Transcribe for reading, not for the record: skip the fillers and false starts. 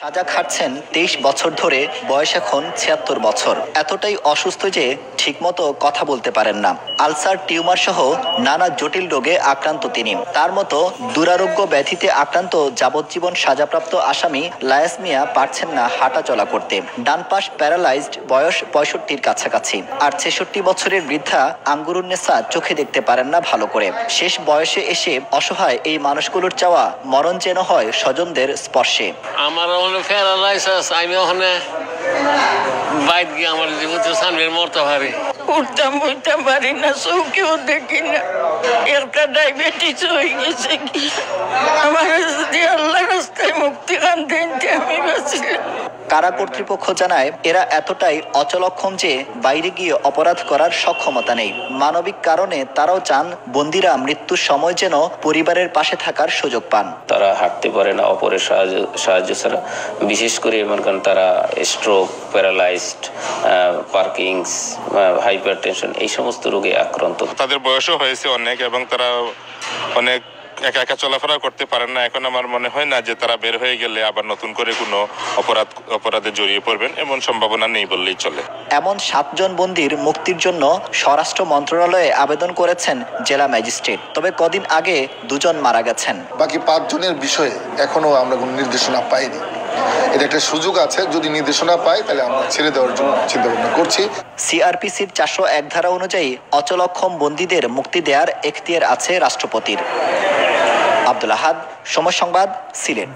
সাজা খাটছেন ২৩ বছর ধরে, বয়স এখন ৭৬ বছর। এতটাই অসুস্থ যে ঠিকমতো কথা বলতে পারেন না। আলসার, টিউমার সহ নানা জটিল রোগে আক্রান্ত তিনি। তার মতো দুরারোগ্য ব্যাধিতে আক্রান্ত যাবজ্জীবন সাজাপ্রাপ্ত আসামি লায়াস মিয়া পারছেন না হাঁটা চলা করতে। ডান পাশ প্যারালাইজড, বয়স ৬৫-র কাছাকাছি। আর ৬৬ বছরের বৃদ্ধা আঙ্গুরুন্নেসা চোখে দেখতে পারেন না ভালো করে। শেষ বয়সে এসে অসহায় এই মানুষগুলোর চাওয়া মরণ যেন হয় স্বজনদের স্পর্শে। আমার প্যারালাইসিস, আমি ওখানে বাইক গিয়ে আমার জীবন সামনের মরতে পারি। উঠতাম বইতাম পারি না, চৌকেও দেখি না। একটা ডায়াবেটিস হয়ে গেছে কি, আমার যদি আল্লাহ রাস্তায় মুক্তি খান দেন আমি বাঁচিলাম। কারা কর্তৃপক্ষ জানায় এরা এতটাই অচলক্ষম যে বাইরে গিয়ে অপরাধ করার সক্ষমতা নেই। মানবিক কারণে তারাও চান বন্দিরা মৃত্যুর সময় যেন পরিবারের পাশে থাকার সুযোগ পান। তারা হাঁটতে পারে না অপরের সাহায্য ছাড়া। বিশেষ করে মনে করেন তারা স্ট্রোক, প্যারালাইজড, পার্কিংস, হাইপারটেনশন এই সমস্ত রোগে আক্রান্ত। তাদের বয়সও হয়েছে অনেক এবং তারা অনেক একা একা চলাফেরা করতে পারেন না। এখন আমার মনে হয় না যে তারা বের হয়ে গেলে আবার নতুন করে কোনো অপরাধে জড়িয়ে পড়বেন, এমন সম্ভাবনা নেই বললেই চলে। এমন ৭ জন বন্দির মুক্তির জন্য স্বরাষ্ট্র মন্ত্রণালয়ে আবেদন করেছেন জেলা ম্যাজিস্ট্রেট। তবে কদিন আগে ২ জন মারা গেছেন। বাকি ৫ জনের বিষয়ে এখনো আমরা কোনো নির্দেশনা পাইনি। এটা একটা সুযোগ আছে, যদি নির্দেশনা পাই তাহলে আমরা ছেড়ে দেওয়ার জন্য চিন্তা ভাবনা করছি। সিআরপিসির ৪০১ ধারা অনুযায়ী অচলক্ষম বন্দীদের মুক্তি দেওয়ার এখতিয়ার আছে রাষ্ট্রপতির। আব্দুল আহাদ, সময় সংবাদ, সিলেট।